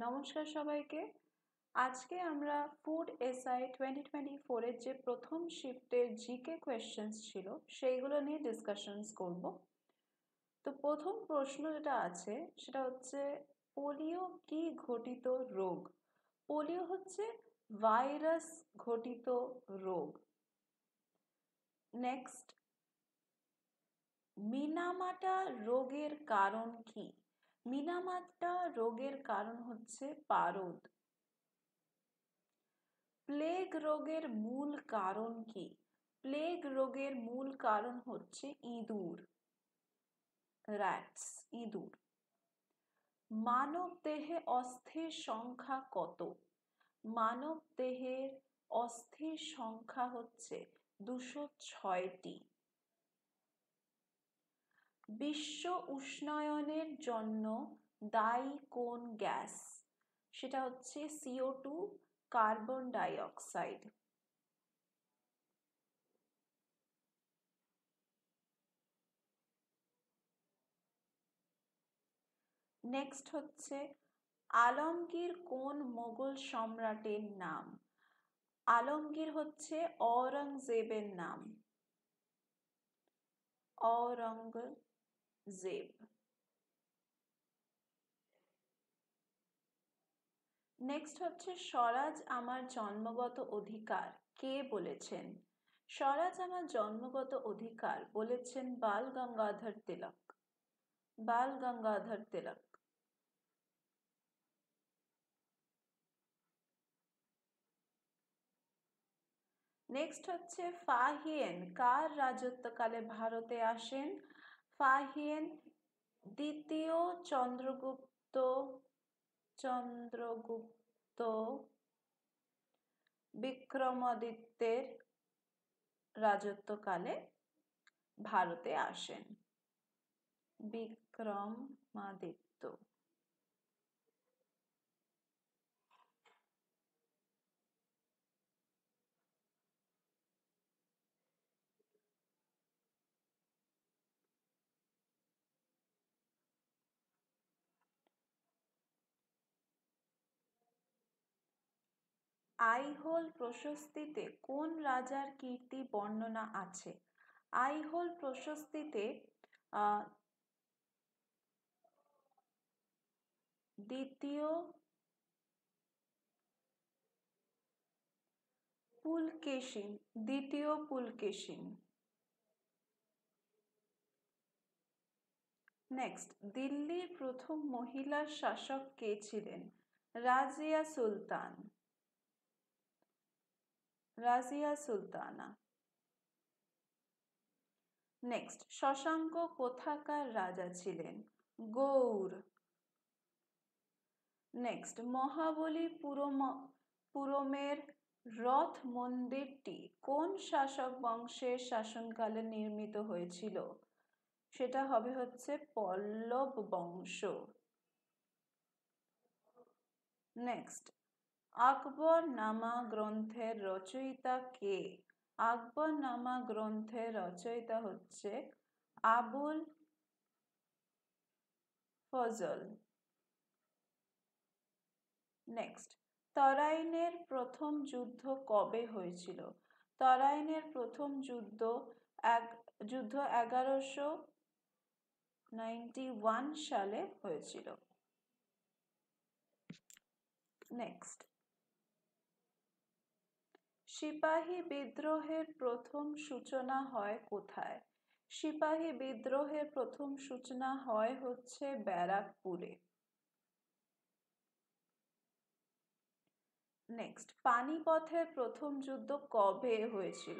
নমস্কার সবাইকে। আজকে আমরা ফুড এসআই 2024 এর যে প্রথম শিফটের জিকে কোয়েশ্চেন্স ছিল সেইগুলো নিয়ে ডিসকাশনস করব। তো প্রথম প্রশ্ন যেটা আছে সেটা হচ্ছে পোলিও কি ঘটিত রোগ? পোলিও হচ্ছে ভাইরাস ঘটিত রোগ। নেক্সট, মিনামাটা রোগের কারণ কি? মিনামাটা রোগের কারণ হচ্ছে পারদ। প্লেগ রোগের মূল কারণ কি? প্লেগ রোগের মূল কারণ হচ্ছে ইঁদুর, র্যাটস, ইঁদুর। মানব দেহে অস্থির সংখ্যা কত? মানব দেহের অস্থির সংখ্যা হচ্ছে 206টি। বিশ্ব উষ্ণায়নের জন্য দায়ী কোন গ্যাস? সেটা হচ্ছে CO2, carbon die oxide. Next হচ্ছে আলমগীর কোন মোগল সম্রাটের নাম? আলমগীর হচ্ছে অরঙ্গজেবের নাম, অরঙ্গজেব। নেক্সট হচ্ছে স্বরাজ আমার জন্মগত অধিকার কে বলেছেন? স্বরাজ আমার জন্মগত অধিকার বলেছেন বাল গঙ্গাধর তিলক, বাল গঙ্গাধর তিলক। নেক্সট হচ্ছে ফাহিয়েন কার রাজত্বকালে ভারতে আসেন? ফাহিয়েন দ্বিতীয় চন্দ্রগুপ্ত বিক্রমাদিত্যের রাজত্বকালে ভারতে আসেন। বিক্রমাদিত্য। আইহোল প্রশস্তিতে কোন রাজার কীর্তি বর্ণনা আছে? আইহোল প্রশস্তিতে দ্বিতীয় পুলকেশিন। নেক্সট, দিল্লির প্রথম মহিলা শাসক কে ছিলেন? রাজিয়া সুলতানা। নেক্সট, শশাঙ্ক কোথাকার রাজা ছিলেন? গৌড়। নেক্সট, মহাবলীপুরমের রথ মন্দিরটি কোন শাসক বংশের শাসনকালে নির্মিত হয়েছিল? সেটা হবে হচ্ছে পল্লব বংশ। নেক্সট, আকবরনামা গ্রন্থের রচয়িতা কে? আকবরনামা গ্রন্থের রচয়িতা হচ্ছে আবুল ফজল। নেক্সট, তরাইনের প্রথম যুদ্ধ কবে হয়েছিল? তরাইনের প্রথম যুদ্ধ 1191 সালে হয়েছিল। নেক্সট, সিপাহী বিদ্রোহের প্রথম সূচনা হয় কোথায়? সিপাহী বিদ্রোহের প্রথম সূচনা হয় হচ্ছে ব্যারাকপুরে। নেক্সট, পানিপথের প্রথম যুদ্ধ কবে হয়েছিল?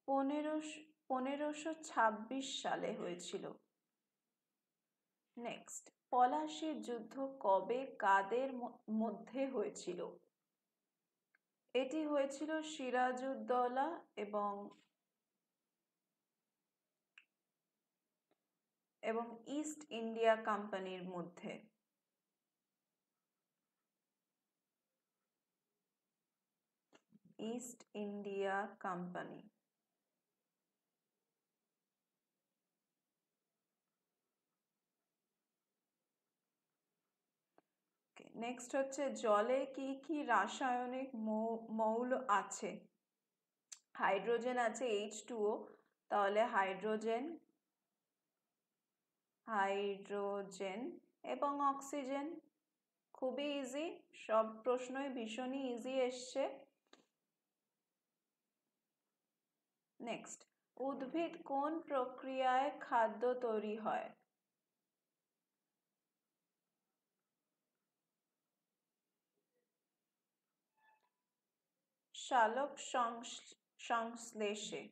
1526 সালে হয়েছিল। নেক্সট, পলাশীর যুদ্ধ কবে কাদের মধ্যে হয়েছিল? এটি হয়েছিল সিরাজউদ্দৌলা এবং ইস্ট ইন্ডিয়া কোম্পানির মধ্যে। East India company. নেক্সট হচ্ছে জলে কি কি রাসায়নিক মৌল আছে? হাইড্রোজেন আছে H2O, তাহলে হাইড্রোজেন এবং অক্সিজেন। খুবই ইজি, সব প্রশ্নই ভীষণই ইজি এসছে। নেক্সট, উদ্ভিদ কোন প্রক্রিয়ায় খাদ্য তৈরি হয়? সালোক সংশ্লেষে।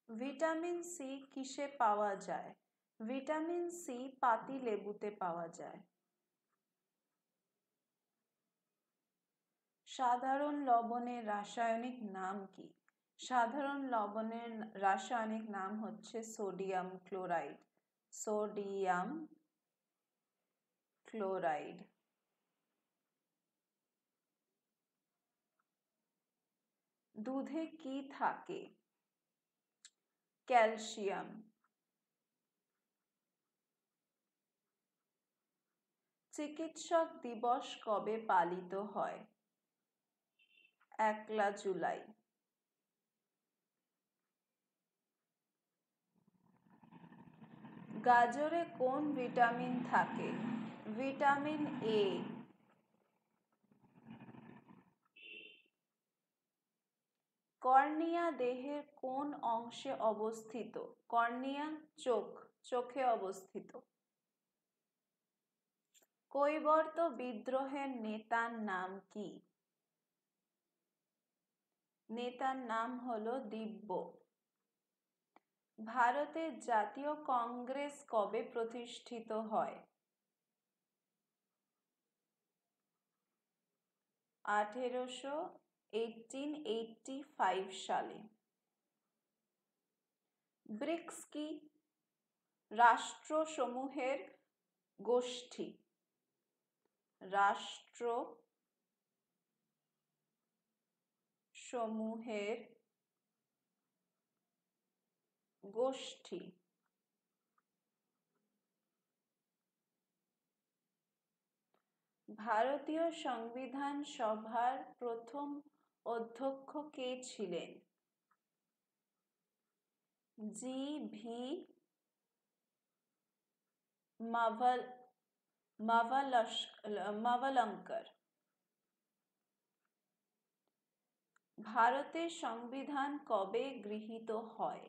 ভিটামিন সি কিসে পাওয়া যায়? ভিটামিন সি পাতিলেবুতে পাওয়া যায়। সাধারণ লবণের রাসায়নিক নাম কি? সাধারণ লবণের রাসায়নিক নাম হচ্ছে সোডিয়াম ক্লোরাইড। Sodium chloride. দুধে কি থাকে? ক্যালসিয়াম। চিকিৎসক দিবস কবে পালিত হয়? 1 জুলাই। গাজরে কোন ভিটামিন থাকে? Vitamin A. কর্নিয়া দেহের কোন অংশে অবস্থিত? কর্নিয়া চোখে অবস্থিত। কৈবর্ত বিদ্রোহের নেতার নাম কি? নেতার নাম হলো দিব্য। ভারতের জাতীয় কংগ্রেস কবে প্রতিষ্ঠিত হয়? 1885 সালে। ব্রিক্স কি? রাষ্ট্রসমূহের গোষ্ঠী। রাষ্ট্রসমূহের গোষ্ঠী। ভারতীয় সংবিধান সভার প্রথম অধ্যক্ষ কে ছিলেন? জি.ভি. মাভলঙ্কর। ভারতের সংবিধান কবে গৃহীত হয়?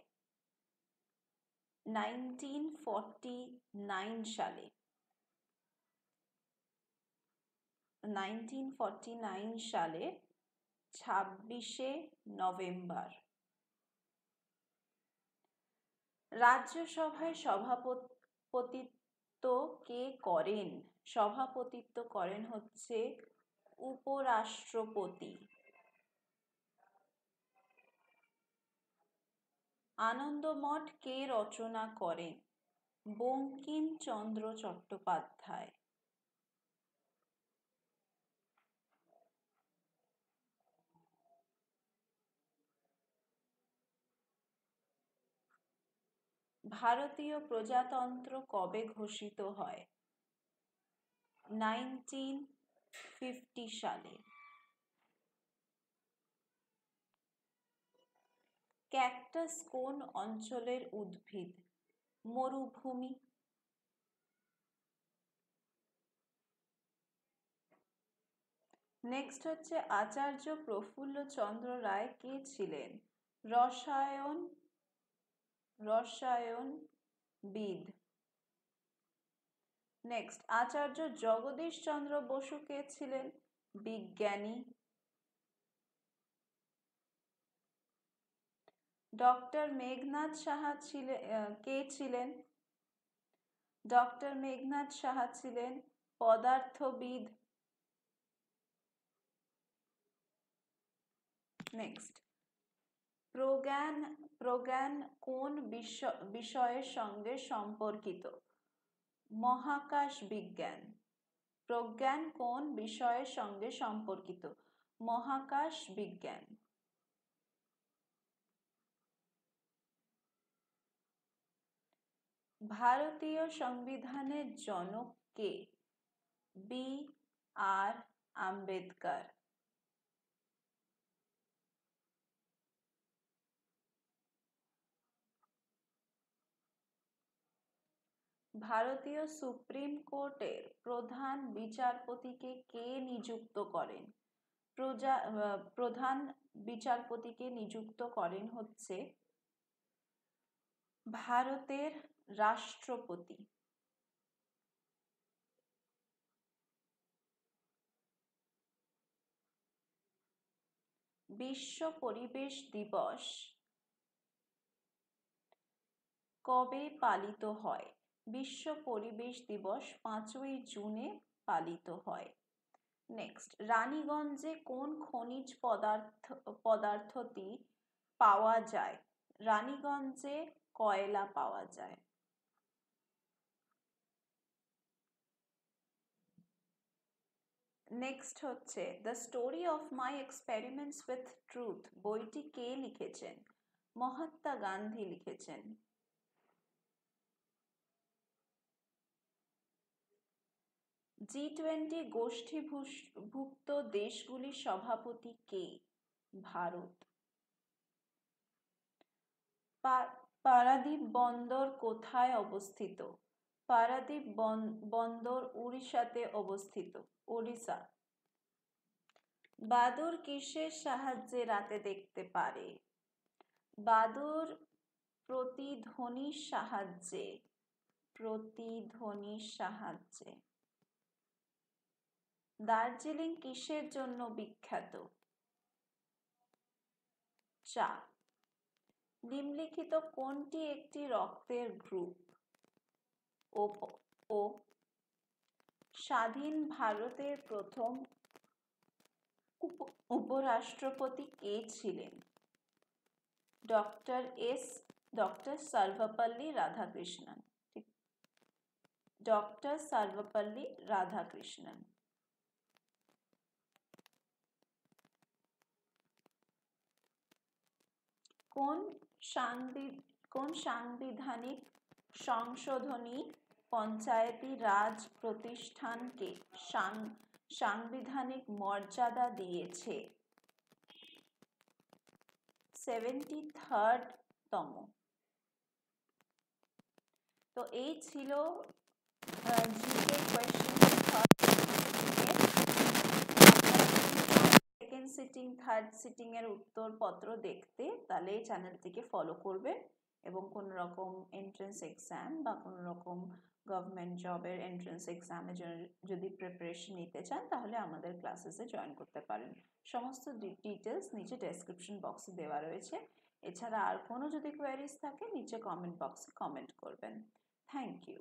1949 সালে। 26শে নভেম্বর। রাজ্যসভায় সভাপতিত্ব কে করেন? সভাপতিত্ব করেন হচ্ছে উপরাষ্ট্রপতি। আনন্দমঠ কে রচনা করেন? বঙ্কিমচন্দ্র চট্টোপাধ্যায়। ভারতীয় প্রজাতন্ত্র কবে ঘোষিত হয়? 1950 সালে। ক্যাকটাস কোন অঞ্চলের উদ্ভিদ? মরুভূমি। নেক্সট হচ্ছে আচার্য প্রফুল্লচন্দ্র রায় কে ছিলেন? রসায়নবিদ। নেক্সট, আচার্য জগদীশ চন্দ্র বসু কে ছিলেন? বিজ্ঞানী। ডক্টর মেঘনাদ সাহা কে ছিলেন? ডক্টর মেঘনাদ সাহা ছিলেন পদার্থবিদ। নেক্সট, প্রজ্ঞান কোন বিষয়ের সঙ্গে সম্পর্কিত? মহাকাশ বিজ্ঞান। প্রজ্ঞান কোন বিষয়ের সঙ্গে সম্পর্কিত? মহাকাশ বিজ্ঞান। ভারতীয় সংবিধানের জনক কে? B.R. আম্বেদকর। ভারতীয় সুপ্রিম কোর্টের প্রধান বিচারপতিকে কে নিযুক্ত করেন? প্রধান বিচারপতিকে নিযুক্ত করেন হচ্ছে ভারতের রাষ্ট্রপতি। বিশ্ব পরিবেশ দিবস কবে পালিত হয়? বিশ্ব পরিবেশ দিবস 5ই জুনে পালিত হয়। নেক্সট, রানীগঞ্জে কোন খনিজ পদার্থটি পাওয়া যায়? রানীগঞ্জে কয়লা পাওয়া যায়। নেক্সট হচ্ছে the story of my experiments with truth বইটি কে লিখেছেন? মহাত্মা গান্ধী লিখেছেন। G20 গোষ্ঠীভুক্ত দেশগুলির সভাপতি কে? ভারত। পারাদ্বীপ বন্দর কোথায় অবস্থিত? পারাদ্বীপ বন্দর উড়িষ্যাতে অবস্থিত। ওড়িশা। বাদুড় কিসের সাহায্যে রাতে দেখতে পারে? বাদুড় প্রতিধ্বনির সাহায্যে। প্রতিধ্বনির সাহায্যে। দার্জিলিং কিসের জন্য বিখ্যাত? চা। নিম্নলিখিত কোনটি একটি রক্তের গ্রুপ? ও। স্বাধীন ভারতের প্রথম উপরাষ্ট্রপতি কে ছিলেন? ডক্টর সর্বপল্লী রাধাকৃষ্ণন। ডক্টর সর্বপল্লী রাধাকৃষ্ণন। কোন সাংবিধানিক সংশোধনী পঞ্চায়েতি রাজ প্রতিষ্ঠানকে সাংবিধানিক মর্যাদা দিয়েছে? 73rd-তম। তো এই ছিল GK question second sitting third sitting এর উত্তরপত্র দেখতে তাহলে এই চ্যানেলটিকে ফলো করবে এবং কোনো রকম এন্ট্রান্স এক্সাম বা কোনো রকম গভর্নমেন্ট জবের এন্ট্রান্স এক্সামের জন্য যদি প্রিপারেশন নিতে চান তাহলে আমাদের ক্লাসেসে জয়েন করতে পারেন। সমস্ত ডিটেলস নিচে ডেসক্রিপশন বক্সে দেওয়া রয়েছে। এছাড়া আর কোনো যদি কোয়ারিজ থাকে নিচে কমেন্ট বক্সে কমেন্ট করবেন। Thank you.